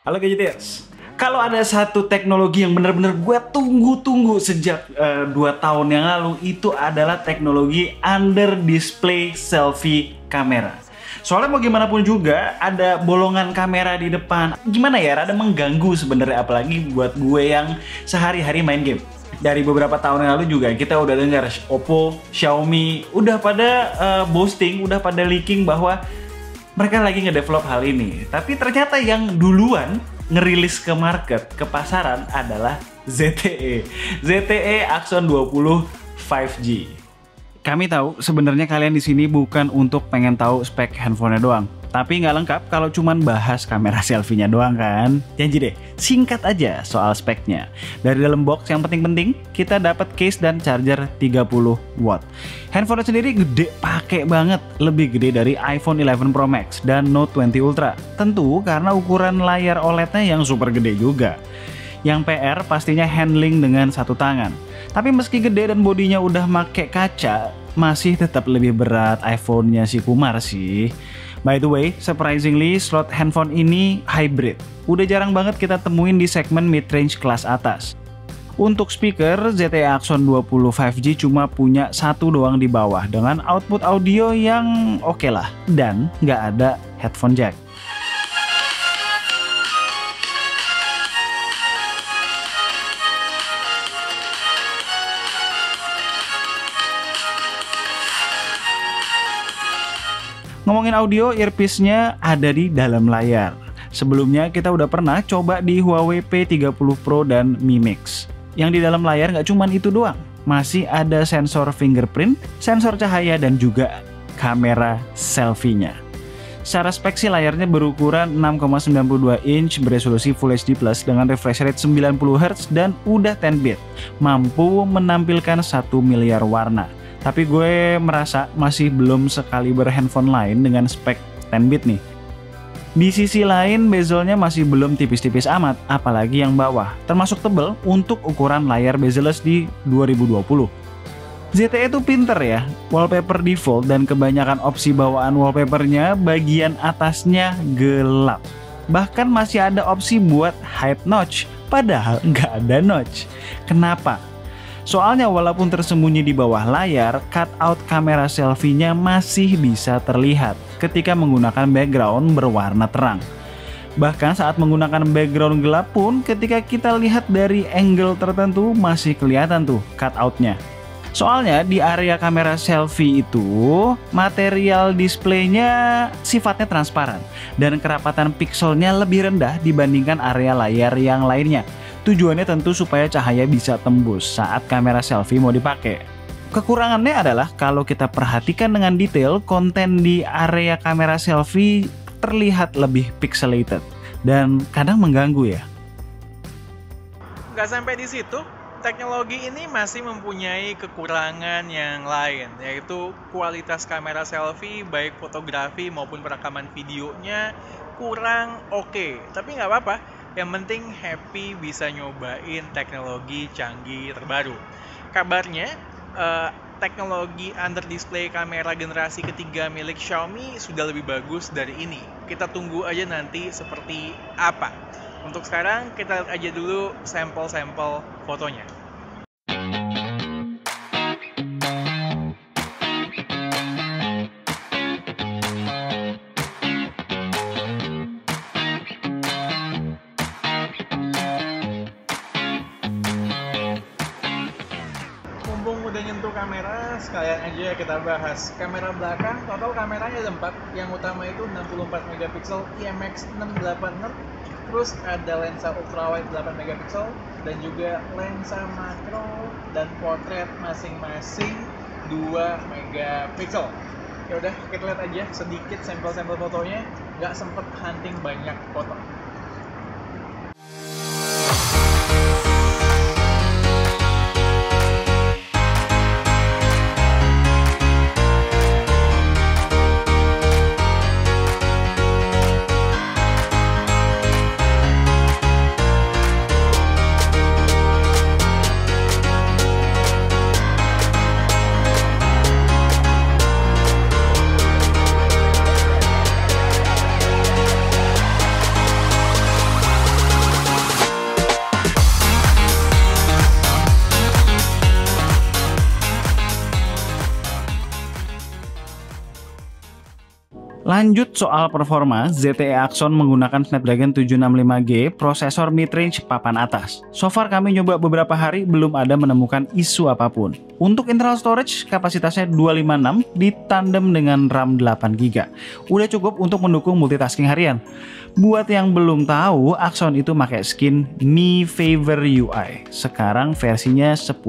Halo Gadgeters. Kalau ada satu teknologi yang benar-benar gue tunggu-tunggu sejak 2 tahun yang lalu, itu adalah teknologi under display selfie kamera. Soalnya mau gimana pun juga ada bolongan kamera di depan. Gimana ya, rada mengganggu sebenarnya, apalagi buat gue yang sehari-hari main game. Dari beberapa tahun yang lalu juga kita udah dengar Oppo, Xiaomi udah pada boasting, udah pada leaking bahwa mereka lagi ngedevelop hal ini. Tapi ternyata yang duluan ngerilis ke market, ke pasaran adalah ZTE. ZTE Axon 20 5G. Kami tahu sebenarnya kalian di sini bukan untuk pengen tahu spek handphonenya doang. Tapi nggak lengkap kalau cuman bahas kamera selfie-nya doang kan? Janji deh, singkat aja soal speknya. Dari dalam box yang penting-penting, kita dapat case dan charger 30 watt. Handphone sendiri gede, pakai banget. Lebih gede dari iPhone 11 Pro Max dan Note 20 Ultra. Tentu karena ukuran layar OLED-nya yang super gede juga. Yang PR pastinya handling dengan satu tangan. Tapi meski gede dan bodinya udah make kaca, masih tetap lebih berat iPhone-nya si Kumar sih. By the way, surprisingly slot handphone ini hybrid. Udah jarang banget kita temuin di segmen mid-range kelas atas. Untuk speaker, ZTE Axon 20 5G cuma punya satu doang di bawah dengan output audio yang oke lah. Dan nggak ada headphone jack. Ngomongin audio, earpiece-nya ada di dalam layar. Sebelumnya kita udah pernah coba di Huawei P30 Pro dan Mi Mix. Yang di dalam layar nggak cuma itu doang. Masih ada sensor fingerprint, sensor cahaya, dan juga kamera selfie-nya. Secara spek sih layarnya berukuran 6,92 inch beresolusi Full HD Plus dengan refresh rate 90 Hz dan udah 10 bit. Mampu menampilkan 1 miliar warna. Tapi gue merasa masih belum sekaliber handphone lain dengan spek 10 bit nih. Di sisi lain, bezelnya masih belum tipis-tipis amat, apalagi yang bawah, termasuk tebel untuk ukuran layar bezel-less di 2020. ZTE itu pinter ya, wallpaper default dan kebanyakan opsi bawaan wallpapernya bagian atasnya gelap. Bahkan masih ada opsi buat hide notch, padahal nggak ada notch. Kenapa? Soalnya walaupun tersembunyi di bawah layar, cutout kamera selfie-nya masih bisa terlihat ketika menggunakan background berwarna terang. Bahkan saat menggunakan background gelap pun, ketika kita lihat dari angle tertentu masih kelihatan tuh cutout-nya. Soalnya di area kamera selfie itu, material displaynya sifatnya transparan dan kerapatan pixelnya lebih rendah dibandingkan area layar yang lainnya. Tujuannya tentu supaya cahaya bisa tembus saat kamera selfie mau dipakai. Kekurangannya adalah kalau kita perhatikan dengan detail, konten di area kamera selfie terlihat lebih pixelated dan kadang mengganggu ya. Nggak sampai di situ, teknologi ini masih mempunyai kekurangan yang lain, yaitu kualitas kamera selfie baik fotografi maupun perekaman videonya kurang oke. Tapi nggak apa-apa. Yang penting happy bisa nyobain teknologi canggih terbaru. Kabarnya teknologi under display kamera generasi ketiga milik Xiaomi sudah lebih bagus dari ini. Kita tunggu aja nanti seperti apa. Untuk sekarang kita lihat aja dulu sampel-sampel fotonya. Udah nyentuh kamera, sekalian aja kita bahas. Kamera belakang, total kameranya ada 4. Yang utama itu 64 megapiksel IMX 686. Terus ada lensa ultrawide 8 megapiksel dan juga lensa makro dan portrait masing-masing 2 megapiksel. Ya udah, kita lihat aja sedikit sampel-sampel fotonya. Nggak sempet hunting banyak foto. Lanjut soal performa, ZTE Axon menggunakan Snapdragon 765G, prosesor mid-range papan atas. So far kami nyoba beberapa hari, belum ada menemukan isu apapun. Untuk internal storage, kapasitasnya 256 ditandem dengan RAM 8GB. Udah cukup untuk mendukung multitasking harian. Buat yang belum tahu, Axon itu pakai skin Mi Favor UI. Sekarang versinya 10.5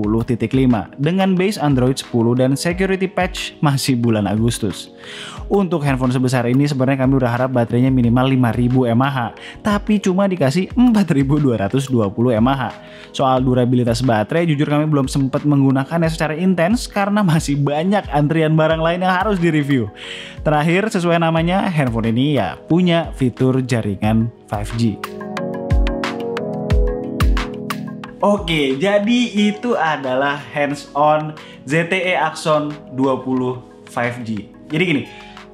dengan base Android 10 dan security patch masih bulan Agustus. Untuk handphone sebesar ini sebenarnya kami udah harap baterainya minimal 5000 mAh, tapi cuma dikasih 4220 mAh. Soal durabilitas baterai, jujur kami belum sempat menggunakannya secara intens karena masih banyak antrian barang lain yang harus direview. Terakhir, sesuai namanya, handphone ini ya punya fitur jaringan 5G. Oke, jadi itu adalah hands-on ZTE Axon 20 5G. Jadi gini,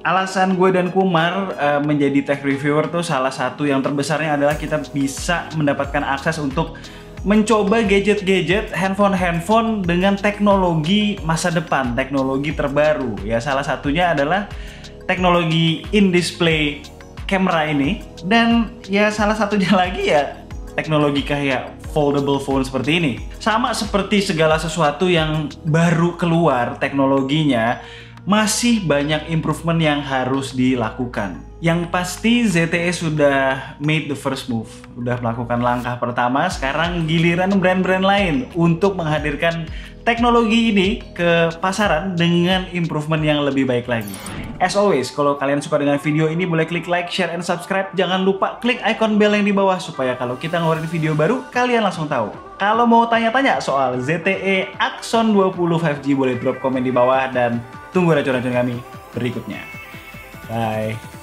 alasan gue dan Kumar menjadi tech reviewer tuh salah satu yang terbesarnya adalah kita bisa mendapatkan akses untuk mencoba gadget-gadget, handphone-handphone dengan teknologi masa depan, teknologi terbaru. Ya, salah satunya adalah teknologi in-display kamera ini, dan ya salah satunya lagi ya teknologi kayak foldable phone seperti ini. Sama seperti segala sesuatu yang baru keluar teknologinya, masih banyak improvement yang harus dilakukan. Yang pasti ZTE sudah made the first move, udah melakukan langkah pertama. Sekarang giliran brand-brand lain untuk menghadirkan teknologi ini ke pasaran dengan improvement yang lebih baik lagi. As always, kalau kalian suka dengan video ini boleh klik like, share, and subscribe. Jangan lupa klik icon bell yang di bawah supaya kalau kita ngeluarin video baru, kalian langsung tahu. Kalau mau tanya-tanya soal ZTE Axon 20 5G boleh drop komen di bawah dan tunggu racun-racun kami berikutnya. Bye.